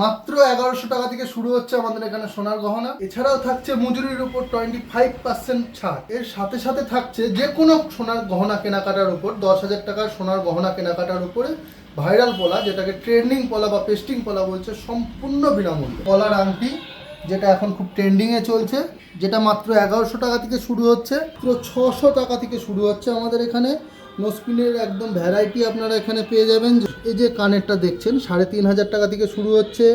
মাত্র 1100 টাকা থেকে শুরু হচ্ছে আমাদের এখানে সোনার গহনা। এছাড়াও থাকছে মজুরির উপর 25% ছাড়। এর সাথে সাথে থাকছে যে কোনো সোনার গহনা কেনাকাটার উপর 10,000 টাকার সোনার গহনা কেনাকাটার উপরে ভাইরাল পলা, যেটাকে ট্রেন্ডিং পলা বা পেস্টিং পলা বলছে, সম্পূর্ণ বিনামূল্যে। পলার আংটি যেটা এখন খুব ট্রেন্ডিংয়ে চলছে, যেটা মাত্র 1100 টাকা থেকে শুরু হচ্ছে, পুরো 600 টাকা থেকে শুরু হচ্ছে আমাদের এখানে। নোসপিনের একদম ভ্যারাইটি আপনারা এখানে পেয়ে যাবেন। এই যে কানেরটা দেখছেন 3,500 টাকা থেকে শুরু হচ্ছে,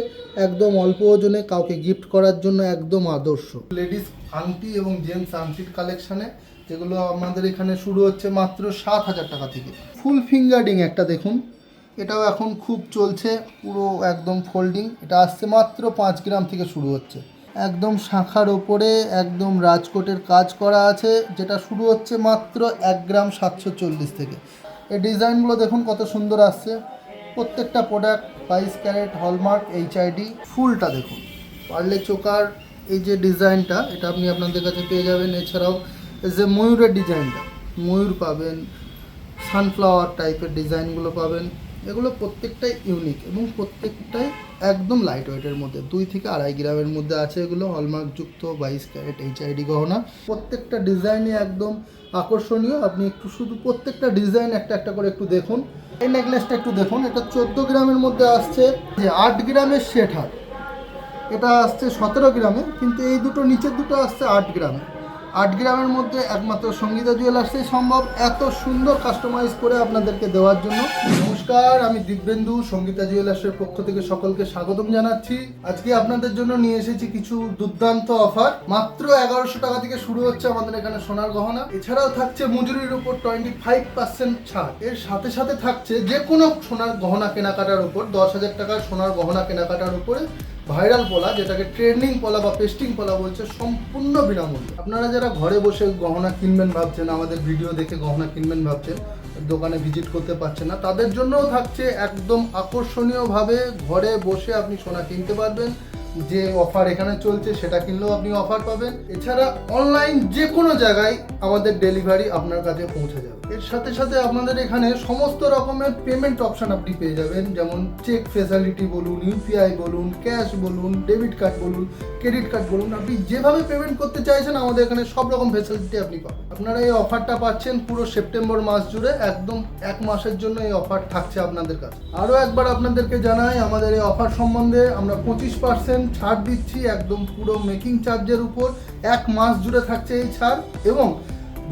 একদম অল্প ওজনে, কাউকে গিফট করার জন্য একদম আদর্শ। লেডিস আংটি এবং জেন্টস আংটির কালেকশানে যেগুলো আমাদের এখানে শুরু হচ্ছে মাত্র 7,000 টাকা থেকে। ফুল ফিঙ্গারিং একটা দেখুন, এটাও এখন খুব চলছে, পুরো একদম ফোল্ডিং। এটা আসছে মাত্র 5 গ্রাম থেকে শুরু হচ্ছে, একদম শাখার ওপরে একদম রাজকোটের কাজ করা আছে, যেটা শুরু হচ্ছে মাত্র 1 গ্রাম 740 থেকে। এই ডিজাইনগুলো দেখুন কত সুন্দর আসছে, প্রত্যেকটা প্রোডাক্ট 22 ক্যারেট হলমার্ক HID। ফুলটা দেখুন, পার্লে চোকার এই যে ডিজাইনটা, এটা আপনি আপনাদের কাছে পেয়ে যাবেন। এছাড়াও এই যে ময়ূরের ডিজাইনটা, ময়ূর পাবেন, সানফ্লাওয়ার টাইপের ডিজাইনগুলো পাবেন। এগুলো প্রত্যেকটাই ইউনিক এবং প্রত্যেকটাই একদম লাইট ওয়েটের মধ্যে, 2 থেকে 2.5 গ্রামের মধ্যে আছে। এগুলো হলমার্কযুক্ত 22 ক্যারেট HID গহনা। প্রত্যেকটা ডিজাইনই একদম আকর্ষণীয়। আপনি একটু শুধু প্রত্যেকটা ডিজাইন একটা একটা করে একটু দেখুন। এই নেকলেসটা একটু দেখুন, এটা 14 গ্রামের মধ্যে আসছে। যে 8 গ্রামের সেট হার, এটা আসছে 17 গ্রামে, কিন্তু এই দুটো নিচের দুটো আসছে 8 গ্রামে। 8 গ্রামের মধ্যে একমাত্র সঙ্গীতা জুয়েলার্সেই সম্ভব এত সুন্দর কাস্টমাইজ করে আপনাদেরকে দেওয়ার জন্য। নমস্কার, আমি দিব্যেন্দু, সঙ্গীতা জুয়েলার্সের পক্ষ থেকে সকলকে স্বাগতম জানাচ্ছি। আজকে আপনাদের জন্য নিয়ে এসেছি কিছু দুর্দান্ত অফার। মাত্র 1100 টাকা থেকে শুরু হচ্ছে আমাদের এখানে সোনার গহনা। এছাড়াও থাকছে মজুরির উপর 25% ছাড়। এর সাথে সাথে থাকছে যে কোনো সোনার গহনা কেনাকাটার উপর 10,000 টাকার সোনার গহনা কেনাকাটার উপরে ভাইরাল পলা, যেটাকে ট্রেন্ডিং পলা বা পেস্টিং পলা বলছে, সম্পূর্ণ বিনামূল্যে। আপনারা যারা ঘরে বসে গহনা কিনবেন ভাবছেন, আমাদের ভিডিও দেখে গহনা কিনবেন ভাবছেন, দোকানে ভিজিট করতে পারছেন না, তাদের জন্যও থাকছে একদম আকর্ষণীয়ভাবে ঘরে বসে আপনি সোনা কিনতে পারবেন। যে অফার এখানে চলছে সেটা কিনলেও আপনি অফার পাবেন। এছাড়া অনলাইন যে কোনো জায়গায় আমাদের ডেলিভারি আপনার কাছে পৌঁছে যাবে। এর সাথে সাথে আপনাদের এখানে সমস্ত রকমের পেমেন্ট অপশন আপনি পেয়ে যাবেন, যেমন চেক ফেসিলিটি বলুন, UPI বলুন, ক্যাশ বলুন, ডেবিট কার্ড বলুন, ক্রেডিট কার্ড বলুন। আপনি যেভাবে পেমেন্ট করতে চাইছেন আমাদের এখানে সব রকম ফেসিলিটি আপনি পাবেন। আপনারা এই অফারটা পাচ্ছেন পুরো সেপ্টেম্বর মাস জুড়ে, একদম 1 মাসের জন্য এই অফার থাকছে আপনাদের কাছে। আরও একবার আপনাদেরকে জানাই আমাদের এই অফার সম্বন্ধে। আমরা 25% ছাড় দিচ্ছি একদম পুরো মেকিং চার্জের উপর। 1 মাস জুড়ে থাকছে এই ছাড়, এবং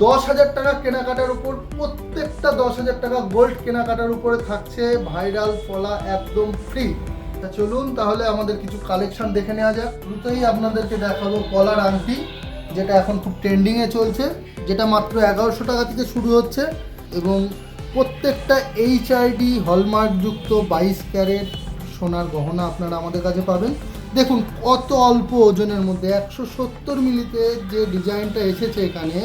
10,000 টাকা কেনাকাটার উপর, প্রত্যেকটা 10,000 টাকা গোল্ড কেনাকাটার উপরে থাকছে ভাইরাল পলা একদম ফ্রি। চলুন তাহলে আমাদের কিছু কালেকশন দেখে নেওয়া যাক। দ্রুতই আপনাদেরকে দেখাবো পলার আংটি, যেটা এখন খুব ট্রেন্ডিংয়ে চলছে, যেটা মাত্র 1100 টাকা থেকে শুরু হচ্ছে, এবং প্রত্যেকটা HID হলমার্কযুক্ত 22 ক্যারেট সোনার গহনা আপনারা আমাদের কাছে পাবেন। দেখুন কত অল্প ওজনের মধ্যে 170 মিলিতে যে ডিজাইনটা এসেছে এখানে,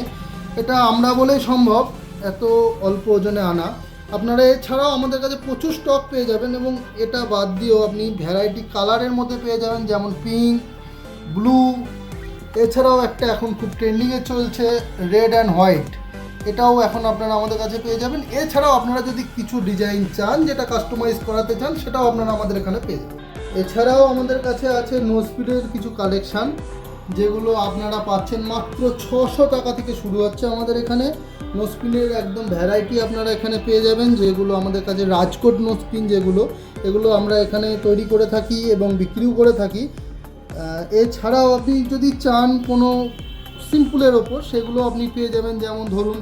এটা আমরা বলেই সম্ভব এত অল্প ওজনে আনা। আপনারা এছাড়াও আমাদের কাছে প্রচুর স্টক পেয়ে যাবেন, এবং এটা বাদ দিয়েও আপনি ভ্যারাইটি কালারের মধ্যে পেয়ে যাবেন, যেমন পিঙ্ক, ব্লু। এছাড়াও একটা এখন খুব ট্রেন্ডিংয়ে চলছে রেড অ্যান্ড হোয়াইট, এটাও এখন আপনারা আমাদের কাছে পেয়ে যাবেন। এছাড়াও আপনারা যদি কিছু ডিজাইন চান, যেটা কাস্টমাইজ করাতে চান, সেটাও আপনারা আমাদের এখানে পেয়ে যাবেন। এছাড়াও আমাদের কাছে আছে নোসপিনের কিছু কালেকশান, যেগুলো আপনারা পাচ্ছেন মাত্র 600 টাকা থেকে শুরু হচ্ছে আমাদের এখানে। নোসপিনের একদম ভ্যারাইটি আপনারা এখানে পেয়ে যাবেন, যেগুলো আমাদের কাছে রাজকোট নোসপিন, এগুলো আমরা এখানে তৈরি করে থাকি এবং বিক্রিও করে থাকি। এছাড়াও আপনি যদি চান কোনো সিম্পলের ওপর, সেগুলো আপনি পেয়ে যাবেন। যেমন ধরুন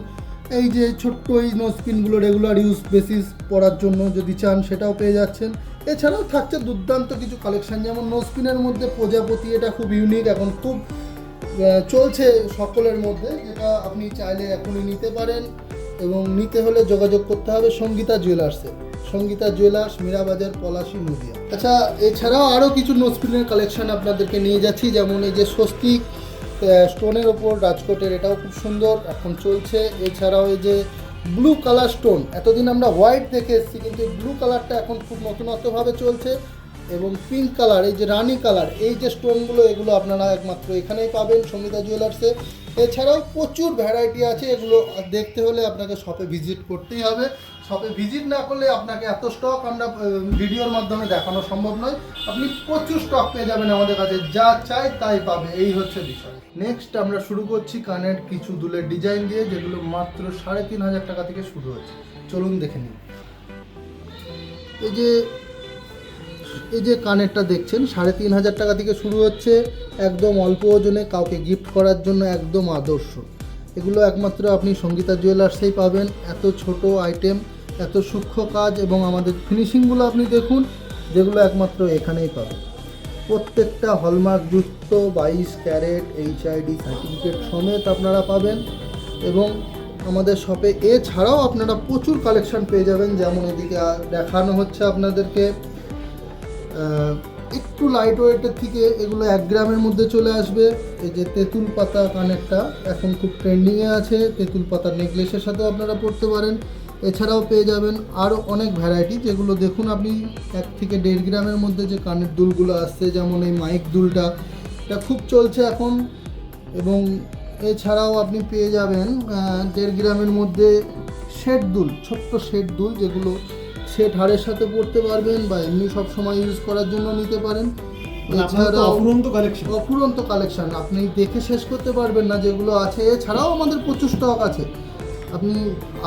এই যে ছোট্ট এই নোসপিনগুলো রেগুলার ইউজ বেসিস পরার জন্য যদি চান, সেটাও পেয়ে যাচ্ছেন। এছাড়াও থাকছে দুর্দান্ত কিছু কালেকশান, যেমন নোসপিনের মধ্যে প্রজাপতি, এটা খুব ইউনিক, এখন খুব চলছে সকলের মধ্যে, যেটা আপনি চাইলে এখনই নিতে পারেন। এবং নিতে হলে যোগাযোগ করতে হবে সঙ্গীতা জুয়েলার্সে, সঙ্গীতা জুয়েলার্স, মীরাবাজার, পলাশী, নদিয়া। আচ্ছা, এছাড়াও আরও কিছু নোসপিনের কালেকশান আপনাদেরকে নিয়ে যাচ্ছি, যেমন এই যে স্বস্তিক স্টোনের ওপর রাজকোটের, এটাও খুব সুন্দর, এখন চলছে। এছাড়াও এই যে ব্লু কালার স্টোন, এতদিন আমরা হোয়াইট দেখে এসেছি, কিন্তু ব্লু কালারটা এখন খুব নতুনত্বভাবে চলছে। এবং পিঙ্ক কালার, এই যে রানি কালার, এই যে স্টোনগুলো, এগুলো আপনারা একমাত্র এখানেই পাবেন সঙ্গীতা জুয়েলার্সে। এছাড়াও প্রচুর ভ্যারাইটি আছে, এগুলো দেখতে হলে আপনাকে শপে ভিজিট করতেই হবে। শপে ভিজিট না করলে আপনাকে এত স্টক আমরা ভিডিওর মাধ্যমে দেখানো সম্ভব নয়। আপনি প্রচুর স্টক পেয়ে যাবেন আমাদের কাছে, যা চাই তাই পাবে, এই হচ্ছে বিষয়। নেক্সট আমরা শুরু করছি কানের কিছু দুলের ডিজাইন দিয়ে, যেগুলো মাত্র 3,500 টাকা থেকে শুরু হচ্ছে। চলুন দেখে নিন। এই যে কানেরটা দেখছেন 3,500 টাকা থেকে শুরু হচ্ছে, একদম অল্প ওজনে, কাউকে গিফট করার জন্য একদম আদর্শ। এগুলো একমাত্র আপনি সঙ্গীতা জুয়েলার্সেই পাবেন। এত ছোট আইটেম, এত সূক্ষ্ম কাজ এবং আমাদের ফিনিশিংগুলো আপনি দেখুন, যেগুলো একমাত্র এখানেই পাবেন। প্রত্যেকটা হলমার্ক যুক্ত 22 ক্যারেট HID সার্টিফিকেট সমেত আপনারা পাবেন। এবং আমাদের শপে এছাড়াও আপনারা প্রচুর কালেকশন পেয়ে যাবেন, যেমন এদিকে দেখানো হচ্ছে আপনাদেরকে একটু লাইট ওয়েটের থেকে এগুলো 1 গ্রামের মধ্যে চলে আসবে। এই যে তেঁতুল পাতা কানেরটা এখন খুব ট্রেন্ডিংয়ে আছে, তেঁতুল পাতা নেকলেসের সাথেও আপনারা পরতে পারেন। এছাড়াও পেয়ে যাবেন আরও অনেক ভ্যারাইটি, যেগুলো দেখুন আপনি 1 থেকে 1.5 গ্রামের মধ্যে যে কানের দুলগুলো আসছে, যেমন এই মাইক দুলটা, এটা খুব চলছে এখন। এবং এছাড়াও আপনি পেয়ে যাবেন 1.5 গ্রামের মধ্যে শেড দুল, ছোট্ট শেড দুল, যেগুলো সেট হারের সাথে পড়তে পারবেন বা এমনি সব সময় ইউজ করার জন্য নিতে পারেন। এছাড়াও অফুরন্ত কালেকশন, আপনি দেখে শেষ করতে পারবেন না যেগুলো আছে। এছাড়াও আমাদের প্রচুর স্টক আছে। আপনি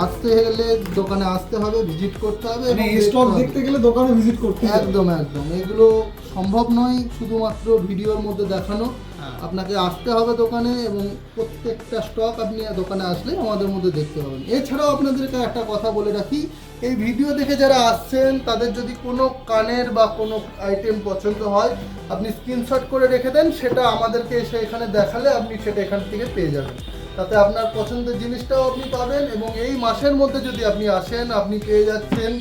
আসতে গেলে দোকানে আসতে হবে, ভিজিট করতে হবে, স্টক দেখতে গেলে দোকানে ভিজিট করতে হবে। একদম এগুলো সম্ভব নয় শুধুমাত্র ভিডিওর মধ্যে দেখানো। আপনাকে আসতে হবে দোকানে এবং প্রত্যেকটা স্টক আপনি দোকানে আসলে আমাদের মধ্যে দেখতে পাবেন। এছাড়াও আপনাদেরকে একটা কথা বলে রাখি, এই ভিডিও দেখে যারা আসছেন তাদের যদি কোনো কানের বা কোনো আইটেম পছন্দ হয়, আপনি স্ক্রিনশট করে রেখে দেন, সেটা আমাদেরকে এসে এখানে দেখালে আপনি সেটা এখান থেকে পেয়ে যাবেন। তাতে আপনার পছন্দের জিনিসটাও আপনি পাবেন। এবং এই মাসের মধ্যে যদি আপনি আসেন, আপনি পেয়ে যাচ্ছেন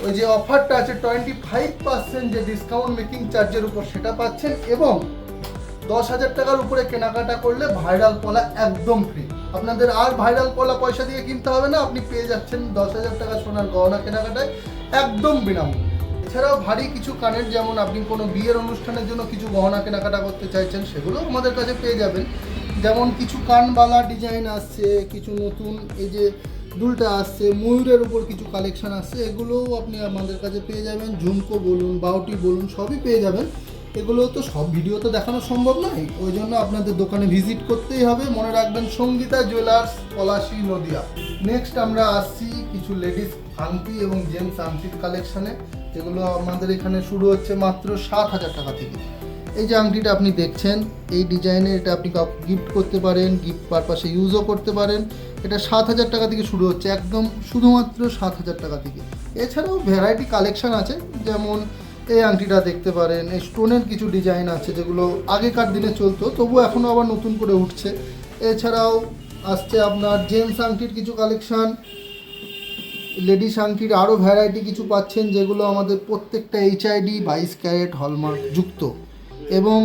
ওই যে অফারটা আছে 25% যে ডিসকাউন্ট মেকিং চার্জের উপর, সেটা পাচ্ছেন। এবং 10,000 টাকার উপরে কেনাকাটা করলে ভাইরাল পলা একদম ফ্রি। আপনাদের আর ভাইরাল পলা পয়সা দিয়ে কিনতে হবে না, আপনি পেয়ে যাচ্ছেন 10,000 টাকা সোনার গহনা কেনাকাটায় একদম বিনামূল্যে। এছাড়াও ভারী কিছু কানের, যেমন আপনি কোনো বিয়ের অনুষ্ঠানের জন্য কিছু গহনা কেনাকাটা করতে চাইছেন, সেগুলো আমাদের কাছে পেয়ে যাবেন। যেমন কিছু কানবালা ডিজাইন আসছে, কিছু নতুন এই যে দুলটা আসছে, ময়ূরের উপর কিছু কালেকশন আসছে, এগুলোও আপনি আমাদের কাছে পেয়ে যাবেন। ঝুমকো বলুন, বাউটি বলুন, সবই পেয়ে যাবেন। এগুলো তো সব ভিডিও তো দেখানো সম্ভব নয়, ওই জন্য আপনাদের দোকানে ভিজিট করতেই হবে। মনে রাখবেন সঙ্গীতা জুয়েলার্স, পলাশী, নদিয়া। নেক্সট আমরা আসছি কিছু লেডিস আংটি এবং জেন্টস আংটির কালেকশানে, যেগুলো আমাদের এখানে শুরু হচ্ছে মাত্র 7,000 টাকা থেকে। এই যে আংটিটা আপনি দেখছেন, এই ডিজাইনের, এটা আপনি কাউকে গিফট করতে পারেন, গিফট পারপাসে ইউজও করতে পারেন। এটা 7,000 টাকা থেকে শুরু হচ্ছে, একদম শুধুমাত্র 7,000 টাকা থেকে। এছাড়াও ভ্যারাইটি কালেকশান আছে, যেমন এই আংটিটা দেখতে পারেন, এই স্টোনের কিছু ডিজাইন আছে যেগুলো আগেকার দিনে চলতো, তবু এখনও আবার নতুন করে উঠছে। এছাড়াও আসছে আপনার জেন্টস আংটির কিছু কালেকশান, লেডিস আংটির আরও ভ্যারাইটি কিছু পাচ্ছেন, যেগুলো আমাদের প্রত্যেকটা HID 22 ক্যারেট হলমার্ক যুক্ত। এবং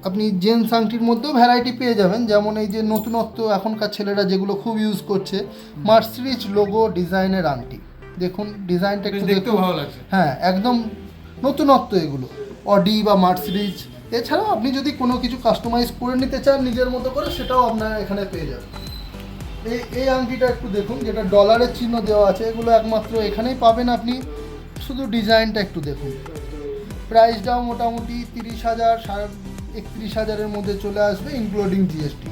আপনি জেন্টস আংটির মধ্যেও ভ্যারাইটি পেয়ে যাবেন, যেমন এই যে নতুনত্ব এখনকার ছেলেরা যেগুলো খুব ইউজ করছে, মার্সিডিজ লোগো ডিজাইনের আংটি। দেখুন ডিজাইনটা একটু দেখতে ভালো লাগছে, হ্যাঁ একদম নতুনত্ব এগুলো, অডি বা মার্সিডিজ। এছাড়াও আপনি যদি কোনো কিছু কাস্টমাইজ করে নিতে চান নিজের মতো করে, সেটাও আপনারা এখানে পেয়ে যাবেন। এই আংটিটা একটু দেখুন, যেটা ডলারের চিহ্ন দেওয়া আছে, এগুলো একমাত্র এখানেই পাবেন আপনি। শুধু ডিজাইনটা একটু দেখুন। প্রাইসটাও মোটামুটি 30,000 31,000-এর মধ্যে চলে আসবে, ইনক্লুডিং GST।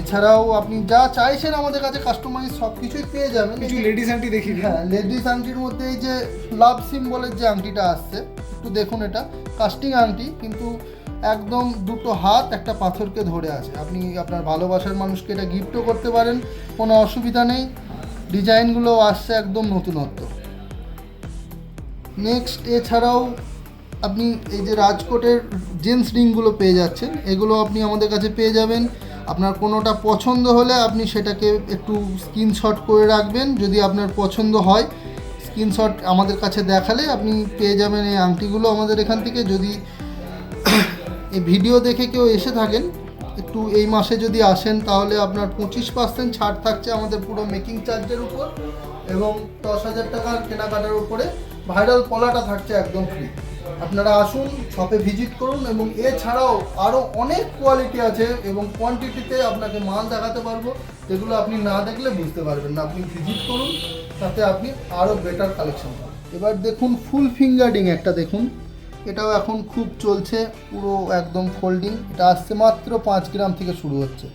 এছাড়াও আপনি যা চাইছেন আমাদের কাছে কাস্টমাইজ সব কিছুই পেয়ে যাবেন। কিছু লেডিস আংটি দেখি। হ্যাঁ, লেডিস আংটির মধ্যে এই যে লাভ সিম্বলের যে আংটিটা আসছে, একটু দেখুন, এটা কাস্টিং আংটি, কিন্তু একদম দুটো হাত একটা পাথরকে ধরে আছে। আপনি আপনার ভালোবাসার মানুষকে এটা গিফটও করতে পারেন, কোনো অসুবিধা নেই। ডিজাইনগুলো আসছে একদম নতুনত্ব। নেক্সট এছাড়াও আপনি এই যে রাজকোটের জেন্টস রিংগুলো পেয়ে যাচ্ছেন, এগুলো আপনি আমাদের কাছে পেয়ে যাবেন। আপনার কোনোটা পছন্দ হলে আপনি সেটাকে একটু স্ক্রিনশট করে রাখবেন, যদি আপনার পছন্দ হয় স্ক্রিনশট আমাদের কাছে দেখালে আপনি পেয়ে যাবেন এই আংটিগুলো আমাদের এখান থেকে। যদি এই ভিডিও দেখে কেউ এসে থাকেন, একটু এই মাসে যদি আসেন, তাহলে আপনার 25% ছাড় থাকছে আমাদের পুরো মেকিং চার্জের উপর, এবং 10,000 টাকার কেনাকাটার উপরে ভাইরাল পলাটা থাকছে একদম ফ্রি। আপনারা আসুন, শপে ভিজিট করুন, এবং এছাড়াও আরও অনেক কোয়ালিটি আছে এবং কোয়ান্টিটিতে আপনাকে মাল দেখাতে পারবো, যেগুলো আপনি না দেখলে বুঝতে পারবেন না। আপনি ভিজিট করুন, তাতে আপনি আরও বেটার কালেকশন পাবেন। এবার দেখুন ফুল ফিঙ্গারিং একটা দেখুন, এটাও এখন খুব চলছে, পুরো একদম ফোল্ডিং। এটা আসছে মাত্র 5 গ্রাম থেকে শুরু হচ্ছে।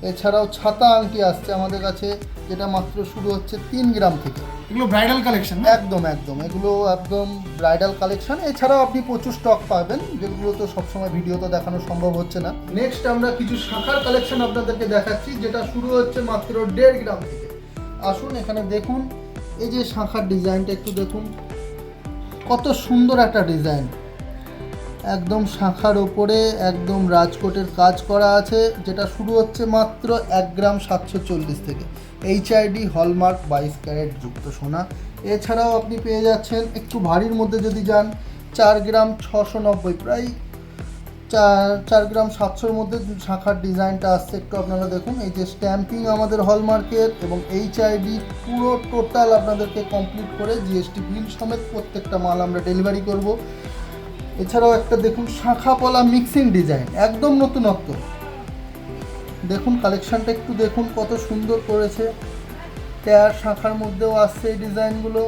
এছাড়াও ছাতা আংটি আসছে আমাদের কাছে, যেটা মাত্র শুরু হচ্ছে 3 গ্রাম থেকে। এগুলো ব্রাইডাল কালেকশন একদম একদম, এগুলো একদম ব্রাইডাল কালেকশন। এছাড়াও আপনি প্রচুর স্টক পাবেন, যেগুলো তো সবসময় ভিডিওতে দেখানো সম্ভব হচ্ছে না। নেক্সট আমরা কিছু শাখার কালেকশন আপনাদেরকে দেখাচ্ছি, যেটা শুরু হচ্ছে মাত্র 1.5 গ্রাম থেকে। আসুন এখানে দেখুন, এই যে শাখার ডিজাইনটা একটু দেখুন, কত সুন্দর একটা ডিজাইন। একদম শাখার ওপরে একদম রাজকোটের কাজ করা আছে, যেটা শুরু হচ্ছে মাত্র 1 গ্রাম 740 থেকে। HID হলমার্ক 22 ক্যারেট যুক্ত সোনা। এছাড়াও আপনি পেয়ে যাচ্ছেন একটু ভারীর মধ্যে যদি যান, 4 গ্রাম 690, প্রায় 4 গ্রাম 700-র মধ্যে শাখার ডিজাইনটা আসছে। একটু আপনারা দেখুন, এই যে স্ট্যাম্পিং আমাদের হলমার্কের এবং HID পুরো টোটাল আপনাদেরকে কমপ্লিট করে GST বিল সমেত প্রত্যেকটা মাল আমরা ডেলিভারি করব। এছাড়াও একটা দেখুন শাখা পলা মিক্সিং ডিজাইন, একদম নতুনত্ব। দেখুন কালেকশানটা একটু দেখুন, কত সুন্দর করেছে। পেয়ার শাখার মধ্যেও আসছে এই ডিজাইনগুলো।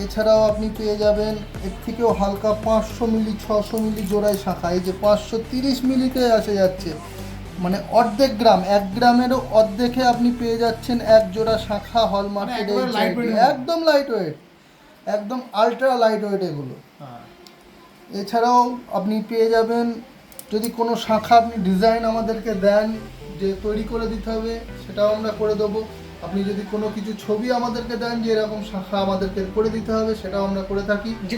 এছাড়াও আপনি পেয়ে যাবেন এর থেকেও হালকা 500 মিলি 600 মিলি জোড়ায় শাখা। এই যে 530 মিলিতে আসে যাচ্ছে, মানে অর্ধেক গ্রাম, 1 গ্রামেরও অর্ধেকে আপনি পেয়ে যাচ্ছেন এক জোড়া শাখা হলমার্কের। একদম লাইট ওয়েট, একদম আলট্রা লাইট ওয়েট এগুলো। এছাড়াও আপনি পেয়ে যাবেন, যদি কোনো শাখা আপনি ডিজাইন আমাদেরকে দেন যে তৈরি করে দিতে হবে, সেটাও আমরা করে দেবো। আপনি যদি কোনো কিছু ছবি আমাদেরকে দেন যে এরকম শাখা আমাদেরকে করে দিতে হবে, সেটাও আমরা করে থাকি। যে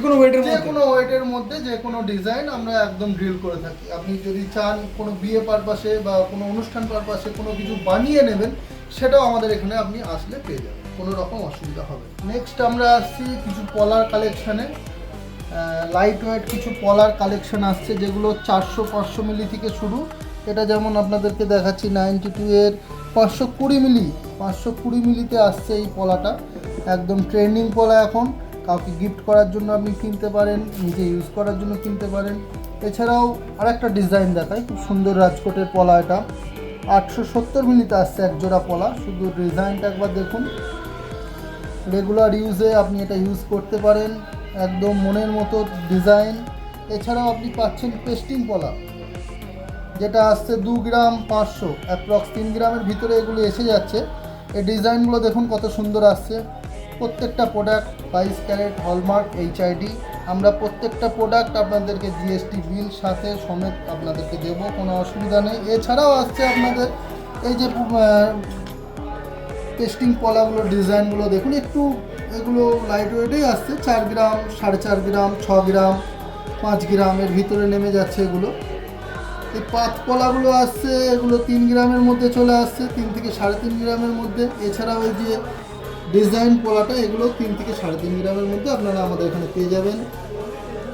কোনো ওয়েটের মধ্যে যে কোনো ডিজাইন আমরা একদম ড্রিল করে থাকি। আপনি যদি চান কোনো বিয়ে পারপাসে বা কোনো অনুষ্ঠান পারপাসে কোনো কিছু বানিয়ে নেবেন, সেটাও আমাদের এখানে আপনি আসলে পেয়ে যাবেন, কোনো রকম অসুবিধা হবে। নেক্সট আমরা আসছি কিছু পলার কালেকশানে। লাইট ওয়েট কিছু পলার কালেকশন আসছে, যেগুলো 400-500 মিলি থেকে শুরু। এটা যেমন আপনাদেরকে দেখাচ্ছি 92 এর 520 মিলি, 520 মিলিতে আসছে এই পলাটা। একদম ট্রেন্ডিং পলা এখন, কাউকে গিফট করার জন্য আপনি কিনতে পারেন, নিজে ইউজ করার জন্য কিনতে পারেন। এছাড়াও আরেকটা ডিজাইন দেখায়, খুব সুন্দর রাজকোটের পলা। এটা 870 মিলিতে আসছে এক জোড়া পলা। শুধু ডিজাইনটা একবার দেখুন, রেগুলার ইউজে আপনি এটা ইউজ করতে পারেন, একদম মনের মতো ডিজাইন। এছাড়াও আপনি পাচ্ছেন পেস্টিং পলা, যেটা আসছে 2 গ্রাম 500, অ্যাপ্রক্স 3 গ্রামের ভিতরে এগুলো এসে যাচ্ছে। এই ডিজাইনগুলো দেখুন কত সুন্দর আসছে। প্রত্যেকটা প্রোডাক্ট 22 ক্যারেট হলমার্ক HID। আমরা প্রত্যেকটা প্রোডাক্ট আপনাদেরকে GST বিল সাথে সমেত আপনাদেরকে দেবো, কোনো অসুবিধা নেই। এছাড়াও আসছে আপনাদের এই যে পেস্টিং পলাগুলোর ডিজাইনগুলো দেখুন, একটু এগুলো লাইট ওয়েটেই আসছে। 4 গ্রাম 4.5 গ্রাম 6 গ্রাম 5 গ্রামের ভিতরে নেমে যাচ্ছে এগুলো। এই পাত পলাগুলো আসছে, এগুলো 3 গ্রামের মধ্যে চলে আসছে, 3 থেকে 3.5 গ্রামের মধ্যে। এছাড়াও এই যে ডিজাইন পলাটা, এগুলো 3 থেকে 3.5 গ্রামের মধ্যে আপনারা আমাদের এখানে পেয়ে যাবেন।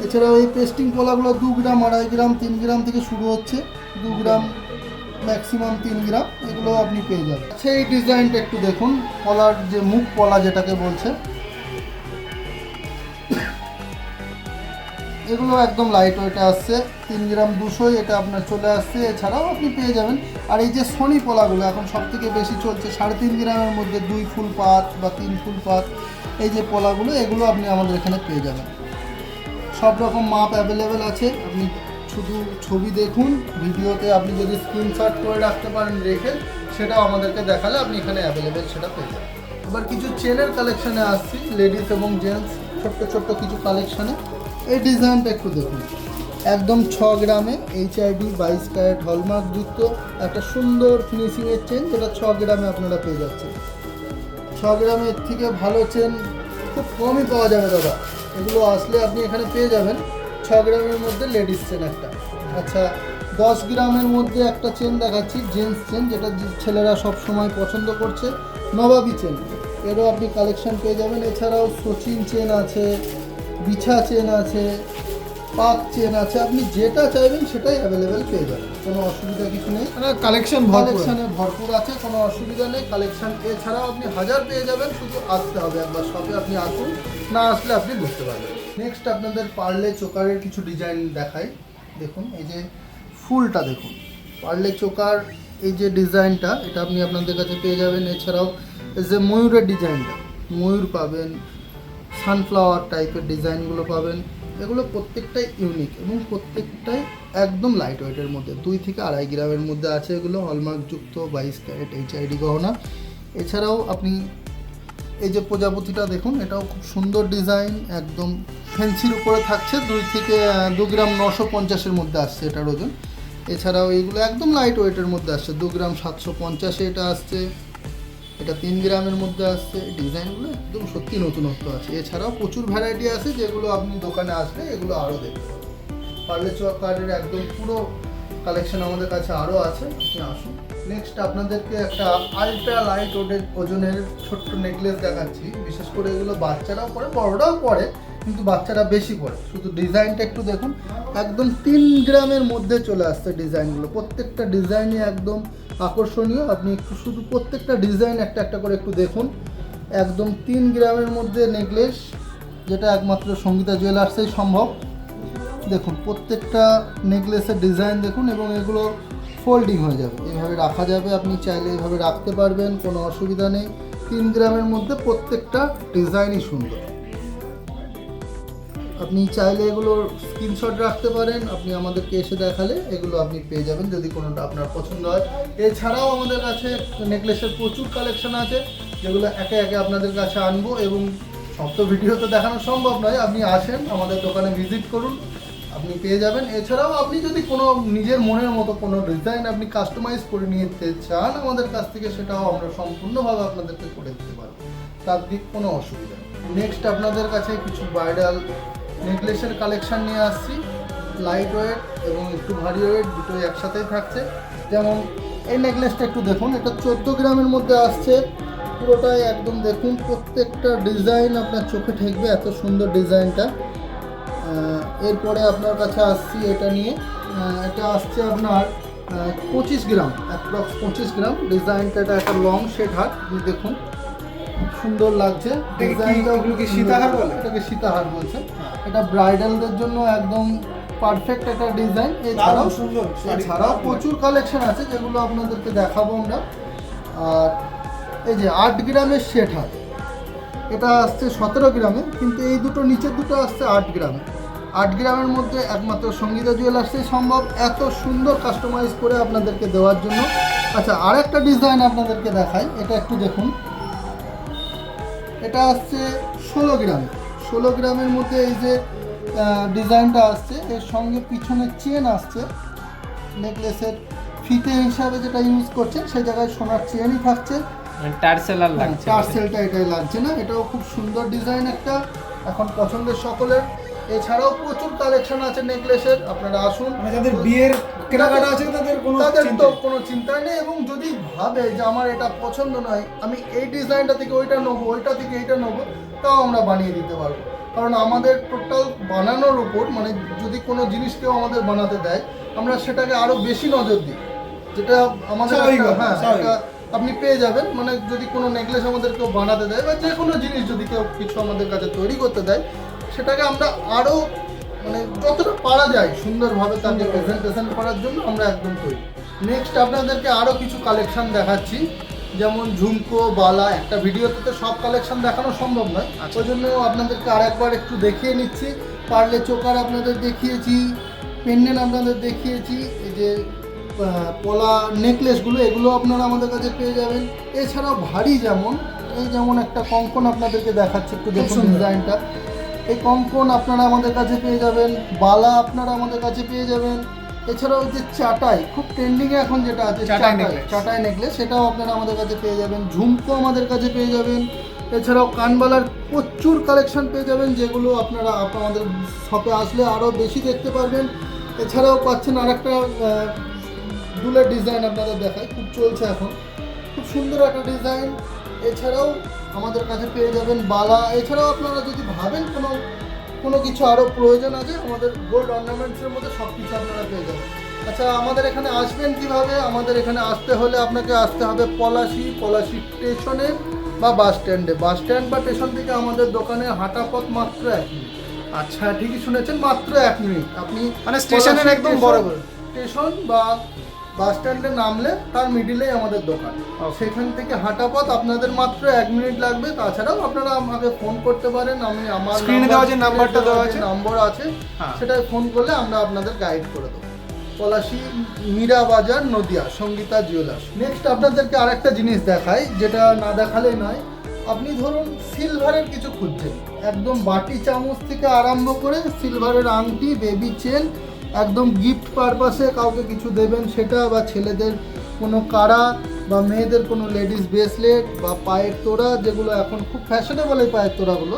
এছাড়াও এই পেস্টিং পলাগুলো 2 গ্রাম 2.5 গ্রাম 3 গ্রাম থেকে শুরু হচ্ছে, 2 গ্রাম ম্যাক্সিমাম 3 গ্রাম, এগুলো আপনি পেয়ে যাবেন। আচ্ছা এই ডিজাইনটা একটু দেখুন, পলার যে মুখ পলা যেটাকে বলছে, এগুলো একদম লাইট ওয়েটে আসছে, 3 গ্রাম 200 এটা আপনার চলে আসছে। এছাড়াও আপনি পেয়ে যাবেন। আর এই যে সোনি পলাগুলো এখন সব থেকে বেশি চলছে, 3.5 গ্রামের মধ্যে 2 ফুল পাত বা 3 ফুল পাত, এই যে পলাগুলো, এগুলো আপনি আমাদের এখানে পেয়ে যাবেন। সব রকম মাপ অ্যাভেলেবেল আছে। আপনি শুধু ছবি দেখুন, ভিডিওতে আপনি যদি স্ক্রিনশট করে রাখতে পারেন রেখে, সেটাও আমাদেরকে দেখালে আপনি এখানে অ্যাভেলেবেল সেটা পেয়ে যাবেন। এবার কিছু চেনের কালেকশানে আসছি, লেডিস এবং জেন্টস ছোট্ট ছোট্ট কিছু কালেকশানে। এই ডিজাইনটা একটু দেখুন, একদম 6 গ্রামে HID 22 ক্যারেট হলমার্ক যুক্ত একটা সুন্দর ফিনিশিংয়ের চেন, যেটা 6 গ্রামে আপনারা পেয়ে যাচ্ছেন। 6 গ্রামের থেকে ভালো চেন খুব কমই পাওয়া যাবে দাদা, এগুলো আসলে আপনি এখানে পেয়ে যাবেন। 6 গ্রামের মধ্যে লেডিস চেন একটা। আচ্ছা 10 গ্রামের মধ্যে একটা চেন দেখাচ্ছি, জেন্টস চেন, যেটা ছেলেরা সব সময় পছন্দ করছে, নবাবী চেন। এরও আপনি কালেকশন পেয়ে যাবেন। এছাড়াও সচিন চেন আছে, বিছা চেন আছে, পাক চেন আছে, আপনি যেটা চাইবেন সেটাই অ্যাভেলেবেল পেয়ে যাবেন, কোনো অসুবিধা কিছু নেই। কালেকশন কালেকশানে ভরপুর আছে, কোনো অসুবিধা নেই। কালেকশান এছাড়াও আপনি হাজার পেয়ে যাবেন, শুধু আসতে হবে একবার শপে। আপনি আসুন, না আসলে আপনি বুঝতে পারবেন। নেক্সট আপনাদের পার্লে চোকারের কিছু ডিজাইন দেখাই। দেখুন এই যে ফুলটা দেখুন, পার্লে চোকার এই যে ডিজাইনটা, এটা আপনি আপনাদের কাছে পেয়ে যাবেন। এছাড়াও এই যে ময়ূরের ডিজাইনটা, ময়ূর পাবেন, সানফ্লাওয়ার টাইপের ডিজাইনগুলো পাবেন। এগুলো প্রত্যেকটাই ইউনিক এবং প্রত্যেকটাই একদম লাইট ওয়েটের মধ্যে, 2 থেকে 2.5 গ্রামের মধ্যে আছে। এগুলো হলমার্কযুক্ত 22 ক্যারেট HID গহনা। এছাড়াও আপনি এই যে প্রজাপতিটা দেখুন, এটাও খুব সুন্দর ডিজাইন, একদম ফ্যান্সির উপরে থাকছে। 2 গ্রাম 950-এর মধ্যে আসছে এটার ওজন। এছাড়াও এইগুলো একদম লাইট ওয়েটের মধ্যে আসছে, 2 গ্রাম 750-এ এটা আসছে। এটা 3 গ্রামের মধ্যে আসছে। ডিজাইনগুলো একদম সত্যি নতুনত্ব আছে। এছাড়াও প্রচুর ভ্যারাইটি আছে, যেগুলো আপনি দোকানে আসলে এগুলো আরও দেখতে পাবেন। পার্লে চোকারের একদম পুরো কালেকশন আমাদের কাছে আরও আছে, আপনি আসুন। নেক্সট আপনাদেরকে একটা আলট্রা লাইট ওজনের ছোট্ট নেকলেস দেখাচ্ছি। বিশেষ করে এগুলো বাচ্চারাও পরে, বড়রাও পরে, কিন্তু বাচ্চারা বেশি পরে। শুধু ডিজাইনটা একটু দেখুন, একদম 3 গ্রামের মধ্যে চলে আসছে ডিজাইনগুলো। প্রত্যেকটা ডিজাইনই একদম আকর্ষণীয়। আপনি একটু শুধু প্রত্যেকটা ডিজাইন একটা একটা করে একটু দেখুন। একদম 3 গ্রামের মধ্যে নেকলেস, যেটা একমাত্র সঙ্গীতা জুয়েলার্সেই সম্ভব। দেখুন প্রত্যেকটা নেকলেসের ডিজাইন দেখুন, এবং এগুলো ফোল্ডিং হয়ে যাবে, এইভাবে রাখা যাবে। আপনি চাইলে এইভাবে রাখতে পারবেন, কোনো অসুবিধা নেই। 3 গ্রামের মধ্যে প্রত্যেকটা ডিজাইনই সুন্দর। আপনি চাইলে এগুলোর স্ক্রিনশট রাখতে পারেন, আপনি আমাদেরকে এসে দেখালে এগুলো আপনি পেয়ে যাবেন যদি কোনোটা আপনার পছন্দ হয়। এছাড়াও আমাদের কাছে নেকলেসের প্রচুর কালেকশন আছে, যেগুলো একে একে আপনাদের কাছে আনবো, এবং সব তো ভিডিওতে দেখানো সম্ভব নয়। আপনি আসেন, আমাদের দোকানে ভিজিট করুন, আপনি পেয়ে যাবেন। এছাড়াও আপনি যদি কোনো নিজের মনের মতো কোনো ডিজাইন আপনি কাস্টমাইজ করে নিতে চান আমাদের কাছ থেকে, সেটাও আমরা সম্পূর্ণভাবে আপনাদেরকে করে দিতে পারবো, তার দিক কোনো অসুবিধা নেই। নেক্সট আপনাদের কাছে কিছু ব্রাইডাল নেকলেসের কালেকশন নিয়ে আসছি, লাইট ওয়েট এবং একটু ভারী ওয়েট, দুটোই একসাথেই থাকছে। যেমন এই নেকলেসটা একটু দেখুন, এটা 14 গ্রামের মধ্যে আসছে। পুরোটাই একদম দেখুন, প্রত্যেকটা ডিজাইন আপনার চোখে ঠেকবে, এত সুন্দর ডিজাইনটা। এরপরে আপনার কাছে আসছি এটা নিয়ে, এটা আসছে আপনার 25 গ্রাম, অ্যাপ্রক্স 25 গ্রাম। ডিজাইনটা এটা একটা লং শেড হার, আপনি দেখুন খুব সুন্দর লাগছে ডিজাইনটা। কি সীতাহার বলে? এটাকে সীতাহার বলছে। এটা ব্রাইডালদের জন্য একদম পারফেক্ট একটা ডিজাইন। এছাড়াও সুন্দর, এছাড়াও প্রচুর কালেকশন আছে, যেগুলো আপনাদেরকে দেখাবো আমরা। আর এই যে 8 গ্রামের শেড হার, এটা আসছে 17 গ্রামে, কিন্তু এই দুটো নিচের দুটো আসছে 8 গ্রামে। 8 গ্রামের মধ্যে একমাত্র সঙ্গীতা জুয়েলার্সেই সম্ভব এত সুন্দর কাস্টমাইজ করে আপনাদেরকে দেওয়ার জন্য। আচ্ছা, আর একটা ডিজাইন আপনাদেরকে দেখাই, এটা একটু দেখুন। এটা আসছে 16 গ্রামে। 16 গ্রামের মধ্যে এই যে ডিজাইনটা আসছে, এর সঙ্গে পিছনে চেন আসছে। নেকলেসের ফিতে হিসাবে যেটা ইউজ করছেন, সেই জায়গায় সোনার চেনই থাকছে। টার্সেলার লাগছে, টার্সেলটা এটাই লাগছে না। এটাও খুব সুন্দর ডিজাইন একটা, এখন পছন্দের সকলের। এছাড়াও প্রচুর কালেকশন আছে নেকলেসের, আপনারা আসুন। মানে যাদের বিয়ের কেনাকাটা আছে তাদের তো কোনো চিন্তা নেই। এবং যদি ভাবে যে আমার এটা পছন্দ নয়, আমি এই ডিজাইনটা থেকে ওইটা নেবো, ওইটা থেকে এইটা নেবো, তাও আমরা বানিয়ে দিতে পারবো। কারণ আমাদের টোটাল বানানোর উপর, মানে যদি কোনো জিনিস কেউ আমাদের বানাতে দেয়, আমরা সেটাকে আরও বেশি নজর দিই, যেটা আমাদের একটা আপনি পেয়ে যাবেন। মানে যদি কোনো নেকলেস আমাদের কেউ বানাতে দেয়, বা যে কোনো জিনিস যদি কেউ কিছু আমাদের কাছে তৈরি করতে দেয়, সেটাকে আমরা আরও মানে যতটা পারা যায় সুন্দরভাবে তাকে প্রেজেন্টেশন করার জন্য আমরা একদম তৈরি। নেক্সট আপনাদেরকে আরও কিছু কালেকশন দেখাচ্ছি, যেমন ঝুমকো, বালা। একটা ভিডিওতে তো সব কালেকশন দেখানো সম্ভব নয়, ওই জন্য আপনাদেরকে আরেকবার একটু দেখিয়ে নিচ্ছি। পার্লে চোকার আপনাদের দেখিয়েছি, পেন্ডেন্ট আপনাদের দেখিয়েছি, এই যে পলা নেকলেসগুলো, এগুলো আপনারা আমাদের কাছে পেয়ে যাবেন। এছাড়াও ভারী যেমন একটা কঙ্কন আপনাদেরকে দেখাচ্ছি, একটু দেখুন ডিজাইনটা। এই কঙ্কন আপনারা আমাদের কাছে পেয়ে যাবেন, বালা আপনারা আমাদের কাছে পেয়ে যাবেন। এছাড়াও যে চাটাই, খুব ট্রেন্ডিংয়ে এখন যেটা আছে চাটাই নেকলেস, সেটাও আপনারা আমাদের কাছে পেয়ে যাবেন। ঝুমকো আমাদের কাছে পেয়ে যাবেন। এছাড়াও কানবালার প্রচুর কালেকশন পেয়ে যাবেন, যেগুলো আপনারা আমাদের শপে আসলে আরও বেশি দেখতে পারবেন। এছাড়াও পাচ্ছেন আরেকটা দুলের ডিজাইন আপনাদের দেখায়, খুব চলছে এখন, খুব সুন্দর একটা ডিজাইন। এছাড়াও আমাদের কাছে পেয়ে যাবেন বালা। এছাড়াও আপনারা যদি ভাবেন কোনো কোনো কিছু আরও প্রয়োজন আছে আমাদের গোল্ড অর্নামেন্টসের মধ্যে সব কিছু আপনারা পেয়ে যাবেন। আচ্ছা, আমাদের এখানে আসবেন কিভাবে? আমাদের এখানে আসতে হলে আপনাকে আসতে হবে পলাশি স্টেশনে বা বাস স্ট্যান্ডে। বাস স্ট্যান্ড বা স্টেশন থেকে আমাদের দোকানে হাঁটা পথ মাত্র 1 মিনিট। আচ্ছা, ঠিকই শুনেছেন, মাত্র 1 মিনিট। আপনি মানে স্টেশনের একদম বরাবর স্টেশন বা বাস স্ট্যান্ডে নামলে তার মিডিলেই আমাদের দোকান। সেখান থেকে হাঁটা পথ আপনাদের মাত্র 1 মিনিট লাগবে। তাছাড়াও আপনারা আমাকে ফোন করতে পারেন। আমি আমার স্ক্রিনে দেওয়া যে নাম্বারটা দেওয়া আছে, নম্বর আছে, হ্যাঁ। সেটায় ফোন করলে আমরা আপনাদের গাইড করে দেবো। পলাশি, মীরা বাজার, নদিয়া, সঙ্গীতা জুয়েলার্স। নেক্সট আপনাদেরকে আরেকটা জিনিস দেখাই, যেটা না দেখালেই নয়। আপনি ধরুন সিলভারের কিছু খুঁজছেন, একদম বাটি চামচ থেকে আরম্ভ করে সিলভারের আংটি, বেবি চেন, একদম গিফট পারপাসে কাউকে কিছু দেবেন সেটা, বা ছেলেদের কোনো কাড়া, বা মেয়েদের কোনো লেডিস ব্রেসলেট, বা পায়ের তোড়া, যেগুলো এখন খুব ফ্যাশনেবল এই পায়ের তোড়াগুলো,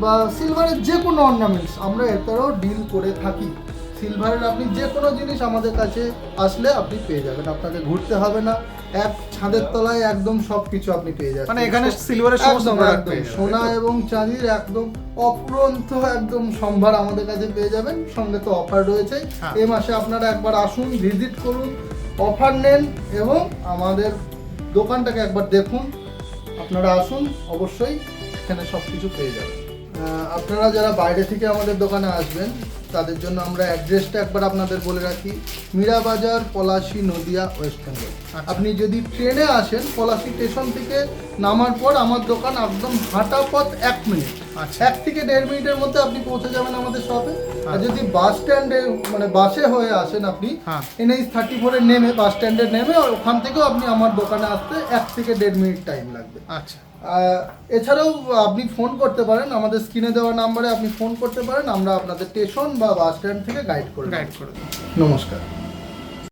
বা সিলভারের যে কোনো অর্নামেন্টস আমরা এটাও ডিল করে থাকি। সিলভারের আপনি যে কোনো জিনিস আমাদের কাছে আসলে আপনি পেয়ে যাবেন, আপনাকে ঘুরতে হবে না, এক ছাদের তলায় একদম সব কিছু আপনি পেয়ে যাবেন। মানে এখানে সিলভারের সমস্ত একদম প্রোডাক্ট একদম পেয়ে যাবেন। সোনা এবং চাঁদির একদম অফুরন্ত একদম সম্ভার আমাদের কাছে পেয়ে যাবেন। সঙ্গে তো অফার রয়েছে। হ্যাঁ। এই মাসে আপনারা একবার আসুন, ভিজিট করুন, অফার নেন এবং আমাদের দোকানটাকে একবার দেখুন। আপনারা আসুন, অবশ্যই এখানে সব কিছু পেয়ে যাবেন। আপনারা যারা বাইরে থেকে আমাদের দোকানে আসবেন তাদের জন্য আমরা অ্যাড্রেসটা একবার আপনাদের বলে রাখি। মীরা বাজার, পলাশি, নদিয়া, ওয়েস্ট বেঙ্গল। আপনি যদি ট্রেনে আসেন, পলাশি স্টেশন থেকে নামার পর আমার দোকান একদম হাঁটা পথ 1 মিনিট, আচ্ছা। 1 থেকে 1.5 মিনিটের মধ্যে আপনি পৌঁছে যাবেন আমাদের শপে। আর যদি বাস স্ট্যান্ডে মানে বাসে হয়ে আসেন আপনি, হ্যাঁ। NH 34-এ নেমে বাস স্ট্যান্ডে নেমে ওখান থেকেও আপনি আমার দোকানে আসতে 1 থেকে 1.5 মিনিট টাইম লাগবে। আচ্ছা। এছাড়াও আপনি ফোন করতে পারেন, আমাদের স্ক্রিনে দেওয়া নাম্বারে আপনি ফোন করতে পারেন। আমরা আপনাদের স্টেশন বা বাস স্ট্যান্ড থেকে গাইড করে দেব। গাইড করে দেবো। নমস্কার।